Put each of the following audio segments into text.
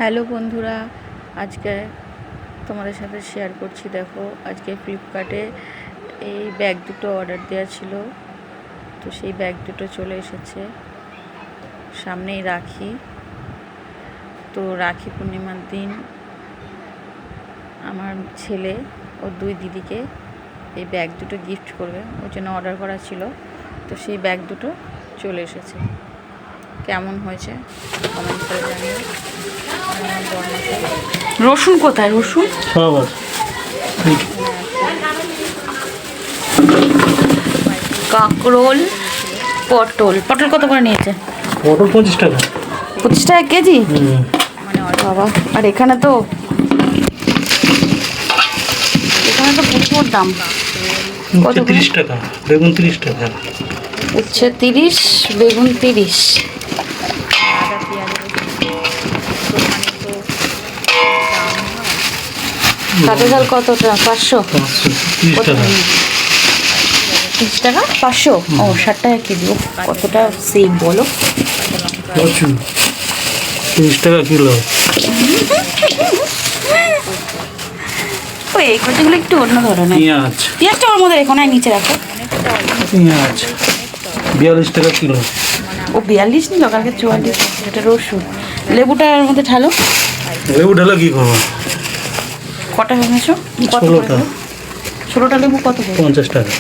Hello বন্ধুরা, আজকে তোমাদের সাথে শেয়ার করছি। দেখো, আজকে ফ্লিপকার্টে এই ব্যাগ দুটো অর্ডার দেওয়া ছিল, তো সেই ব্যাগ দুটো চলে এসেছে। সামনেই রাখি, তো রাখি পূর্ণিমার দিন আমার ছেলে ও দুই দিদিকে এই ব্যাগ দুটো গিফট করবে, ওই জন্য অর্ডার করা ছিল। তো সেই ব্যাগ দুটো চলে এসেছে। কেমন হয়েছে কমেন্ট করে জানিয়ে। রসুন কোথায়? রসুন সব আছে। কাঁকরোল, পটল কত করে নিয়েছে? পটল 25 টাকা। 25 টাকা কেজি? বাবা, আর এখানে তো প্রচুর দাম। কত? 30 টাকা। বেগুন 30 টাকা। উচ্ছে 30, বেগুন 30। আদা পেঁয়াজ দোকানে তো দাম হয়। কাঁচা ঝাল কতটা? 500? 530 টাকা। 30 টাকা 500? ও 60 টাকা কেজি। কতটা সেভ বলো। প্রচুর। 30 টাকা কিলো। ওই এই কচুগুলো একটু অন্য ধরনের। পেঁয়াজটা ওর মধ্যে রেখো না, নিচে রাখো। পেঁয়াজ 42 টাকা কিলো। ও 42 নিল, কালকে 44। এটা রসুন। লেবুটা এর মধ্যে ঢালো। লেবু ঢালা কি করবো? কটা এনেছো? 16টা। 16টা লেবু কত? 50 টাকা।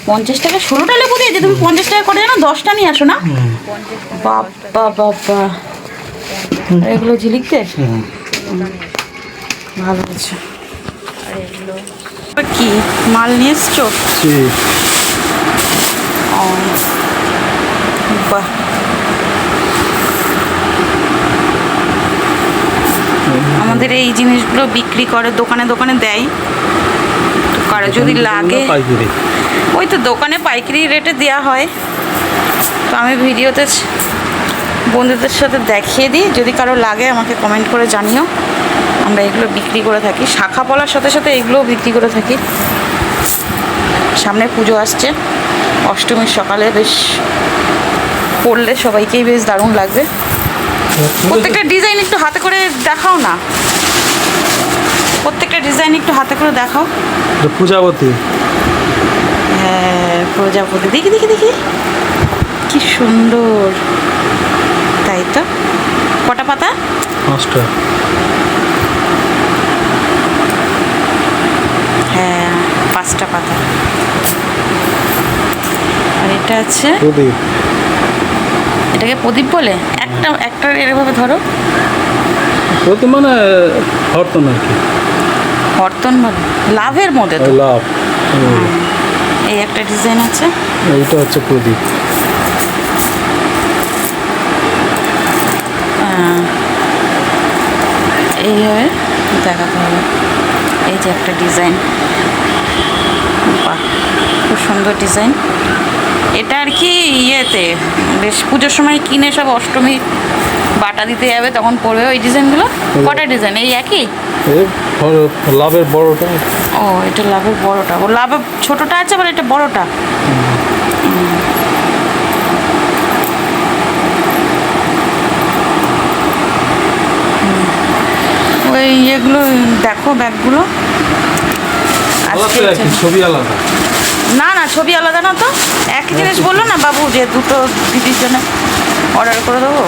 50 টাকা 16টা লেবু দিয়েছে? তুমি 50 টাকা করে জানো, 10টা নিয়ে আসো না? বাবা বাবা, এগুলো ঝিলিকতে ভালো হচ্ছে। আর এগুলো কি মাল নিয়ে এসছো? ও বাহ, আমাদের এই জিনিসগুলো বিক্রি করে, দোকানে দোকানে দেয়। তো কারো যদি লাগে, ওই তো দোকানে পাইকারি রেটে দেওয়া হয়। তো আমি ভিডিওতে বন্ধুদের সাথে দেখিয়ে দিই, যদি কারো লাগে আমাকে কমেন্ট করে জানিও। আমরা এগুলো বিক্রি করে থাকি, শাখা পলার সাথে সাথে এগুলোও বিক্রি করে থাকি। সামনে পুজো আসছে, অষ্টমীর সকালে বেশ পড়লে সবাইকেই বেশ দারুণ লাগবে। প্রত্যেকটা ডিজাইন একটু হাতে করে দেখাও না, প্রত্যেকটা ডিজাইন একটু হাতে করে দেখাও। প্রজাপতি। হ্যাঁ, প্রজাপতি। দেখি দেখি দেখি, কি সুন্দর। তাই তো। কটা পাতা? 5টা। হ্যাঁ, 5টা পাতা। আর এটা আছে প্রদীপ। এটাকে প্রদীপ বলে? একটা এরভাবে ধরো। প্রদীপ মানে হরতন আর কি। হরতন বলে? লাভের মধ্যে তো। লাভ। এই একটা ডিজাইন আছে। এইটা হচ্ছে প্রদীপ। এইভাবে দেখাতে হবে। এই যে একটা ডিজাইন, বাহ, খুব সুন্দর ডিজাইন। এটা আর কি ইয়েতে বেশ পুজোর সময় কিনে সব অষ্টমী বাটা দিতে যাবে, তখন পড়বে ওই ডিজাইনগুলো। কটা ডিজাইন? এই একই? লাভের বড়টা। ও, এটা লাভের বড়টা। ও লাভের ছোটটা আছে, আবার এটা বড়টা। ওই এগুলো দেখো, ব্যাগগুলো ছবি আলাদা। না না, ছবি আলাদা না তো, একই জিনিস বললো না বাবু যে দুটো দিদির জন্য অর্ডার করে দেবো,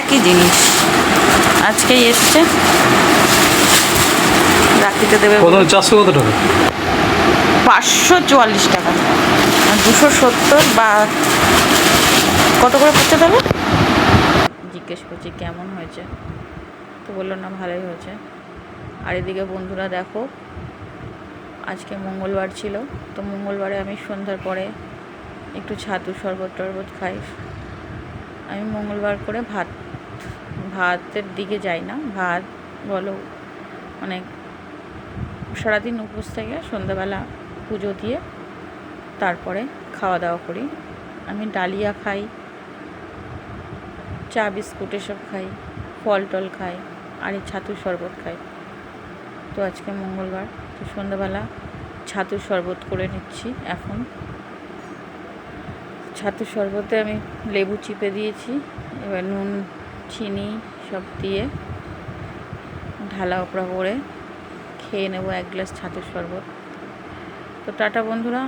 একই জিনিস। আজকেই এসছে, রাত্রিতে দেবে। 400 কত টাকা? 544 টাকা। 270 বা কত করে পড়তে দেবে? জিজ্ঞেস করছি কেমন হয়েছে, তো বললো না ভালোই হয়েছে। আর এদিকে বন্ধুরা দেখো, আজকে মঙ্গলবার ছিল, তো মঙ্গলবারে আমি সন্ধ্যার পরে একটু ছাতু শরবত টরবত খাই। আমি মঙ্গলবার করে ভাতের দিকে যাই না। ভাত বলো, মানে সারাদিন উপোস থেকে সন্ধ্যাবেলা পুজো দিয়ে তারপরে খাওয়া দাওয়া করি। আমি ডালিয়া খাই, চা বিস্কুট এসব খাই, ফল টল খাই, আর এই ছাতুর শরবত খাই। তো আজকে মঙ্গলবার, তো সন্ধ্যাবেলা ছাতুর শরবত করে নিচ্ছি। এখন ছাতুর শরবতে আমি লেবু চিপে দিয়েছি, এবার নুন চিনি সব দিয়ে ঢালা ওপরা করে খেয়ে নেবো এক গ্লাস ছাতুর শরবত। তো টাটা বন্ধুরা,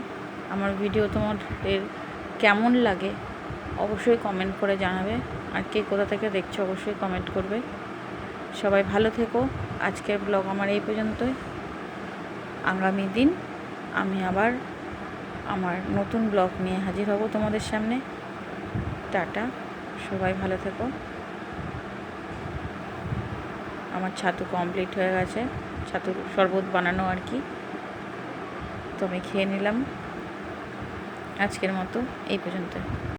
আমার ভিডিও তোমাদের কেমন লাগে অবশ্যই কমেন্ট করে জানাবে, আর কে কোথা থেকে দেখছো অবশ্যই কমেন্ট করবে। সবাই ভালো থেকো। আজকের ব্লগ আমার এই পর্যন্তই। আগামী দিন আমি আবার আমার নতুন ব্লগ নিয়ে হাজির হব তোমাদের সামনে। টাটা, সবাই ভালো থেকো। আমার ছাতু কমপ্লিট হয়ে গেছে, ছাতুর শরবত বানানো আর কি, তো আমি খেয়ে নিলাম। আজকের মতো এই পর্যন্ত।